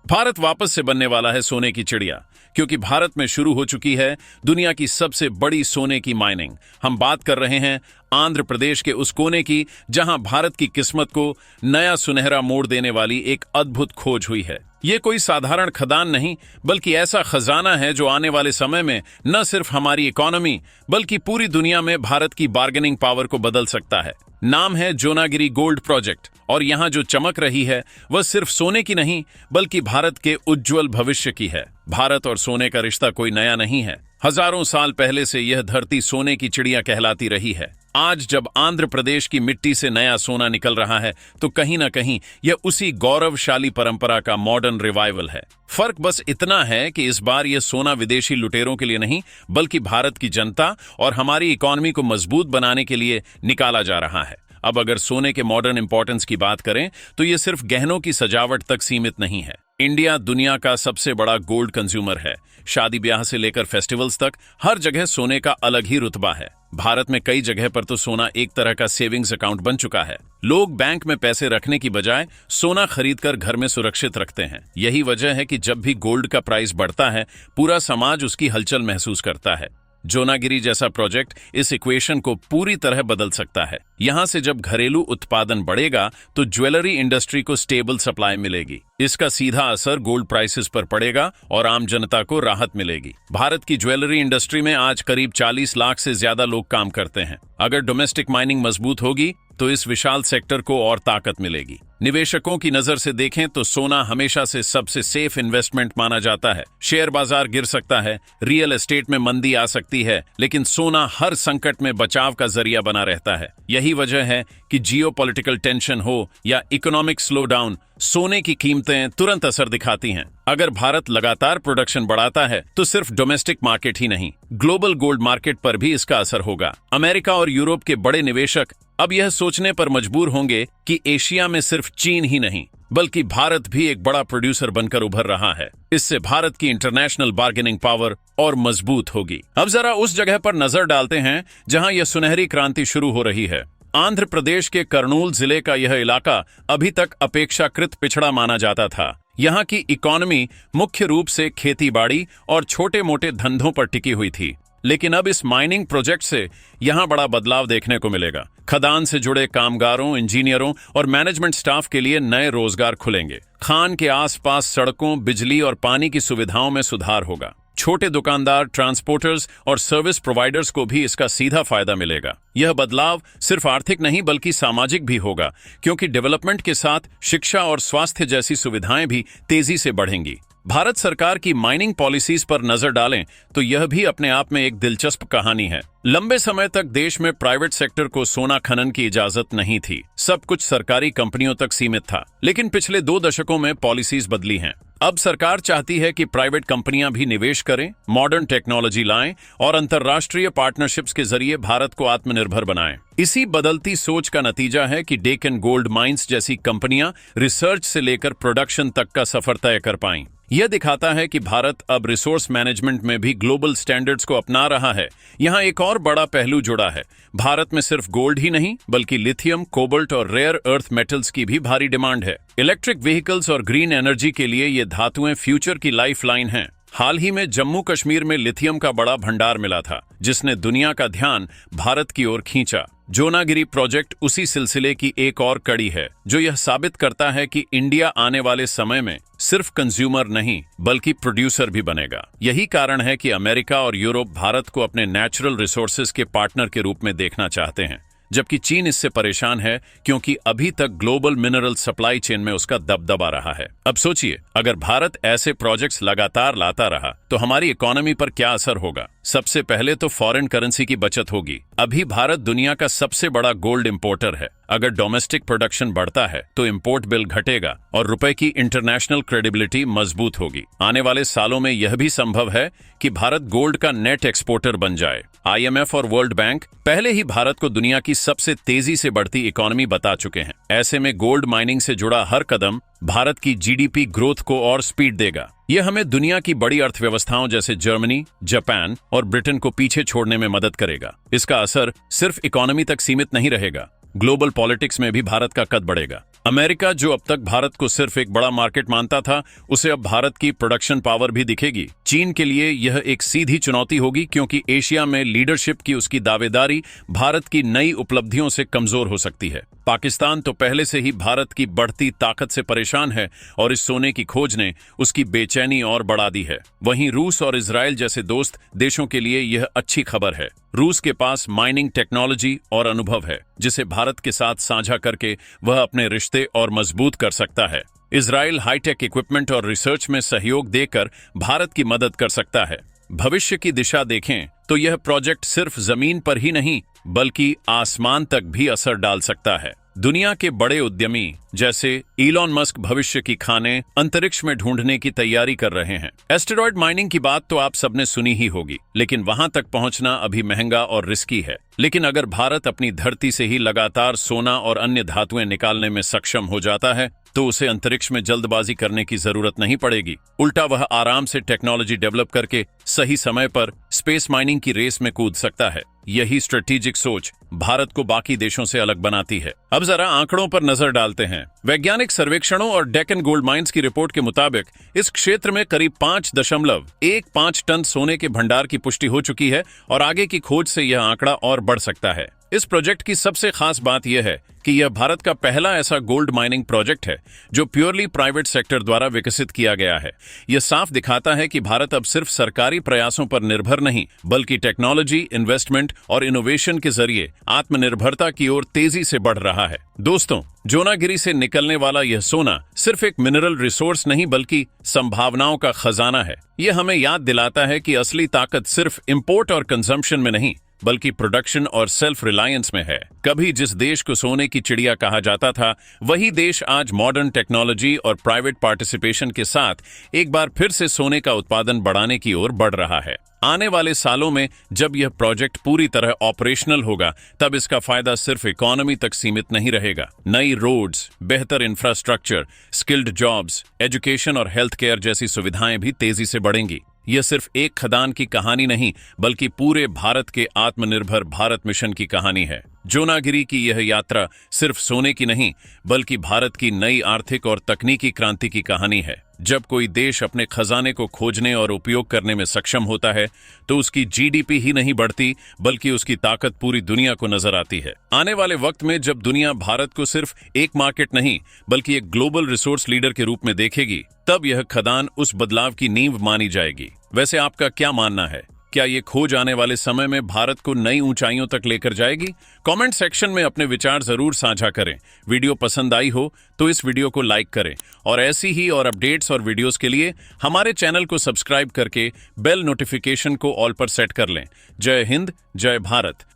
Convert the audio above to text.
भारत वापस से बनने वाला है सोने की चिड़िया, क्योंकि भारत में शुरू हो चुकी है दुनिया की सबसे बड़ी सोने की माइनिंग। हम बात कर रहे हैं आंध्र प्रदेश के उस कोने की जहां भारत की किस्मत को नया सुनहरा मोड़ देने वाली एक अद्भुत खोज हुई है। ये कोई साधारण खदान नहीं, बल्कि ऐसा खजाना है जो आने वाले समय में न सिर्फ हमारी इकोनॉमी बल्कि पूरी दुनिया में भारत की बार्गेनिंग पावर को बदल सकता है। नाम है जोनागिरी गोल्ड प्रोजेक्ट, और यहां जो चमक रही है वह सिर्फ सोने की नहीं बल्कि भारत के उज्जवल भविष्य की है। भारत और सोने का रिश्ता कोई नया नहीं है। हजारों साल पहले से यह धरती सोने की चिड़िया कहलाती रही है। आज जब आंध्र प्रदेश की मिट्टी से नया सोना निकल रहा है तो कहीं ना कहीं यह उसी गौरवशाली परंपरा का मॉडर्न रिवाइवल है। फर्क बस इतना है कि इस बार यह सोना विदेशी लुटेरों के लिए नहीं बल्कि भारत की जनता और हमारी इकोनॉमी को मजबूत बनाने के लिए निकाला जा रहा है। अब अगर सोने के मॉडर्न इंपॉर्टेंस की बात करें तो यह सिर्फ गहनों की सजावट तक सीमित नहीं है। इंडिया दुनिया का सबसे बड़ा गोल्ड कंज्यूमर है। शादी ब्याह से लेकर फेस्टिवल्स तक हर जगह सोने का अलग ही रुतबा है। भारत में कई जगह पर तो सोना एक तरह का सेविंग्स अकाउंट बन चुका है। लोग बैंक में पैसे रखने की बजाय सोना खरीदकर घर में सुरक्षित रखते हैं। यही वजह है कि जब भी गोल्ड का प्राइस बढ़ता है पूरा समाज उसकी हलचल महसूस करता है। जोनागिरी जैसा प्रोजेक्ट इस इक्वेशन को पूरी तरह बदल सकता है। यहां से जब घरेलू उत्पादन बढ़ेगा तो ज्वेलरी इंडस्ट्री को स्टेबल सप्लाई मिलेगी। इसका सीधा असर गोल्ड प्राइसेस पर पड़ेगा और आम जनता को राहत मिलेगी। भारत की ज्वेलरी इंडस्ट्री में आज करीब 40 लाख से ज्यादा लोग काम करते हैं। अगर डोमेस्टिक माइनिंग मजबूत होगी तो इस विशाल सेक्टर को और ताकत मिलेगी। निवेशकों की नजर से देखें तो सोना हमेशा से सबसे सेफ इन्वेस्टमेंट माना जाता है। शेयर बाजार गिर सकता है, रियल एस्टेट में मंदी आ सकती है, लेकिन सोना हर संकट में बचाव का जरिया बना रहता है। यही वजह है कि जियोपॉलिटिकल टेंशन हो या इकोनॉमिक स्लोडाउन, सोने की कीमतें तुरंत असर दिखाती हैं। अगर भारत लगातार प्रोडक्शन बढ़ाता है तो सिर्फ डोमेस्टिक मार्केट ही नहीं, ग्लोबल गोल्ड मार्केट पर भी इसका असर होगा। अमेरिका और यूरोप के बड़े निवेशक अब यह सोचने पर मजबूर होंगे कि एशिया में सिर्फ चीन ही नहीं बल्कि भारत भी एक बड़ा प्रोड्यूसर बनकर उभर रहा है। इससे भारत की इंटरनेशनल बार्गेनिंग पावर और मजबूत होगी। अब जरा उस जगह पर नजर डालते हैं जहां यह सुनहरी क्रांति शुरू हो रही है। आंध्र प्रदेश के कर्नूल जिले का यह इलाका अभी तक अपेक्षाकृत पिछड़ा माना जाता था। यहाँ की इकोनॉमी मुख्य रूप से खेती-बाड़ी और छोटे मोटे धंधों पर टिकी हुई थी, लेकिन अब इस माइनिंग प्रोजेक्ट से यहाँ बड़ा बदलाव देखने को मिलेगा। खदान से जुड़े कामगारों, इंजीनियरों और मैनेजमेंट स्टाफ के लिए नए रोजगार खुलेंगे। खान के आसपास सड़कों, बिजली और पानी की सुविधाओं में सुधार होगा। छोटे दुकानदार, ट्रांसपोर्टर्स और सर्विस प्रोवाइडर्स को भी इसका सीधा फायदा मिलेगा। यह बदलाव सिर्फ आर्थिक नहीं बल्कि सामाजिक भी होगा, क्योंकि डेवलपमेंट के साथ शिक्षा और स्वास्थ्य जैसी सुविधाएं भी तेजी से बढ़ेंगी। भारत सरकार की माइनिंग पॉलिसीज पर नजर डालें तो यह भी अपने आप में एक दिलचस्प कहानी है। लंबे समय तक देश में प्राइवेट सेक्टर को सोना खनन की इजाजत नहीं थी। सब कुछ सरकारी कंपनियों तक सीमित था, लेकिन पिछले 2 दशकों में पॉलिसीज बदली हैं। अब सरकार चाहती है कि प्राइवेट कंपनियां भी निवेश करें, मॉडर्न टेक्नोलॉजी लाएं और अंतर्राष्ट्रीय पार्टनरशिप्स के जरिए भारत को आत्मनिर्भर बनाएं। इसी बदलती सोच का नतीजा है कि डेक्कन गोल्ड माइंस जैसी कंपनियां रिसर्च से लेकर प्रोडक्शन तक का सफर तय कर पाईं। यह दिखाता है कि भारत अब रिसोर्स मैनेजमेंट में भी ग्लोबल स्टैंडर्ड्स को अपना रहा है। यहाँ एक और बड़ा पहलू जुड़ा है। भारत में सिर्फ गोल्ड ही नहीं बल्कि लिथियम, कोबाल्ट और रेयर अर्थ मेटल्स की भी भारी डिमांड है। इलेक्ट्रिक व्हीकल्स और ग्रीन एनर्जी के लिए ये धातुएं फ्यूचर की लाइफलाइन हैं। हाल ही में जम्मू कश्मीर में लिथियम का बड़ा भंडार मिला था, जिसने दुनिया का ध्यान भारत की ओर खींचा। जोनागिरी प्रोजेक्ट उसी सिलसिले की एक और कड़ी है, जो यह साबित करता है कि इंडिया आने वाले समय में सिर्फ कंज्यूमर नहीं बल्कि प्रोड्यूसर भी बनेगा। यही कारण है कि अमेरिका और यूरोप भारत को अपने नेचुरल रिसोर्सेज के पार्टनर के रूप में देखना चाहते हैं, जबकि चीन इससे परेशान है क्योंकि अभी तक ग्लोबल मिनरल सप्लाई चेन में उसका दबदबा रहा है। अब सोचिए, अगर भारत ऐसे प्रोजेक्ट्स लगातार लाता रहा तो हमारी इकोनॉमी पर क्या असर होगा। सबसे पहले तो फॉरेन करेंसी की बचत होगी। अभी भारत दुनिया का सबसे बड़ा गोल्ड इंपोर्टर है। अगर डोमेस्टिक प्रोडक्शन बढ़ता है तो इंपोर्ट बिल घटेगा और रुपए की इंटरनेशनल क्रेडिबिलिटी मजबूत होगी। आने वाले सालों में यह भी संभव है कि भारत गोल्ड का नेट एक्सपोर्टर बन जाए। IMF और वर्ल्ड बैंक पहले ही भारत को दुनिया की सबसे तेजी से बढ़ती इकोनॉमी बता चुके हैं। ऐसे में गोल्ड माइनिंग से जुड़ा हर कदम भारत की GDP ग्रोथ को और स्पीड देगा। यह हमें दुनिया की बड़ी अर्थव्यवस्थाओं जैसे जर्मनी, जापान और ब्रिटेन को पीछे छोड़ने में मदद करेगा। इसका असर सिर्फ इकोनॉमी तक सीमित नहीं रहेगा ग्लोबल पॉलिटिक्स में भी भारत का कद बढ़ेगा। अमेरिका, जो अब तक भारत को सिर्फ एक बड़ा मार्केट मानता था, उसे अब भारत की प्रोडक्शन पावर भी दिखेगी। चीन के लिए यह एक सीधी चुनौती होगी, क्योंकि एशिया में लीडरशिप की उसकी दावेदारी भारत की नई उपलब्धियों से कमजोर हो सकती है। पाकिस्तान तो पहले से ही भारत की बढ़ती ताकत से परेशान है और इस सोने की खोज ने उसकी बेचैनी और बढ़ा दी है। वहीं रूस और इजराइल जैसे दोस्त देशों के लिए यह अच्छी खबर है। रूस के पास माइनिंग टेक्नोलॉजी और अनुभव है, जिसे भारत के साथ साझा करके वह अपने रिश्ते और मजबूत कर सकता है। इजराइल हाईटेक इक्विपमेंट और रिसर्च में सहयोग देकर भारत की मदद कर सकता है। भविष्य की दिशा देखें तो यह प्रोजेक्ट सिर्फ जमीन पर ही नहीं बल्कि आसमान तक भी असर डाल सकता है। दुनिया के बड़े उद्यमी जैसे इलॉन मस्क भविष्य की खानें अंतरिक्ष में ढूंढने की तैयारी कर रहे हैं। एस्टेरॉयड माइनिंग की बात तो आप सबने सुनी ही होगी, लेकिन वहां तक पहुंचना अभी महंगा और रिस्की है। लेकिन अगर भारत अपनी धरती से ही लगातार सोना और अन्य धातुएं निकालने में सक्षम हो जाता है, तो उसे अंतरिक्ष में जल्दबाजी करने की जरूरत नहीं पड़ेगी। उल्टा वह आराम से टेक्नोलॉजी डेवलप करके सही समय पर स्पेस माइनिंग की रेस में कूद सकता है। यही स्ट्रेटेजिक सोच भारत को बाकी देशों से अलग बनाती है। अब जरा आंकड़ों पर नजर डालते हैं। वैज्ञानिक सर्वेक्षणों और डेक्कन गोल्ड माइंस की रिपोर्ट के मुताबिक इस क्षेत्र में करीब 5.15 टन सोने के भंडार की पुष्टि हो चुकी है और आगे की खोज से यह आंकड़ा और बढ़ सकता है। इस प्रोजेक्ट की सबसे खास बात यह है कि यह भारत का पहला ऐसा गोल्ड माइनिंग प्रोजेक्ट है जो प्योरली प्राइवेट सेक्टर द्वारा विकसित किया गया है। यह साफ दिखाता है कि भारत अब सिर्फ सरकारी प्रयासों पर निर्भर नहीं, बल्कि टेक्नोलॉजी, इन्वेस्टमेंट और इनोवेशन के जरिए आत्मनिर्भरता की ओर तेजी से बढ़ रहा है। दोस्तों, जोनागिरी से निकलने वाला यह सोना सिर्फ एक मिनरल रिसोर्स नहीं बल्कि संभावनाओं का खजाना है। यह हमें याद दिलाता है कि असली ताकत सिर्फ इंपोर्ट और कंजम्पशन में नहीं बल्कि प्रोडक्शन और सेल्फ रिलायंस में है। कभी जिस देश को सोने की चिड़िया कहा जाता था, वही देश आज मॉडर्न टेक्नोलॉजी और प्राइवेट पार्टिसिपेशन के साथ एक बार फिर से सोने का उत्पादन बढ़ाने की ओर बढ़ रहा है। आने वाले सालों में जब यह प्रोजेक्ट पूरी तरह ऑपरेशनल होगा, तब इसका फायदा सिर्फ इकोनॉमी तक सीमित नहीं रहेगा। नई रोड्स, बेहतर इंफ्रास्ट्रक्चर, स्किल्ड जॉब्स, एजुकेशन और हेल्थ केयर जैसी सुविधाएं भी तेजी से बढ़ेंगी। यह सिर्फ एक खदान की कहानी नहीं बल्कि पूरे भारत के आत्मनिर्भर भारत मिशन की कहानी है। जोनागिरी की यह यात्रा सिर्फ सोने की नहीं बल्कि भारत की नई आर्थिक और तकनीकी क्रांति की कहानी है। जब कोई देश अपने खजाने को खोजने और उपयोग करने में सक्षम होता है, तो उसकी जीडीपी ही नहीं बढ़ती बल्कि उसकी ताकत पूरी दुनिया को नजर आती है। आने वाले वक्त में जब दुनिया भारत को सिर्फ एक मार्केट नहीं बल्कि एक ग्लोबल रिसोर्स लीडर के रूप में देखेगी, तब यह खदान उस बदलाव की नींव मानी जाएगी। वैसे आपका क्या मानना है? क्या ये खोज आने वाले समय में भारत को नई ऊंचाइयों तक लेकर जाएगी? कमेंट सेक्शन में अपने विचार जरूर साझा करें। वीडियो पसंद आई हो तो इस वीडियो को लाइक करें और ऐसी ही और अपडेट्स और वीडियोस के लिए हमारे चैनल को सब्सक्राइब करके बेल नोटिफिकेशन को ऑल पर सेट कर लें। जय हिंद, जय भारत।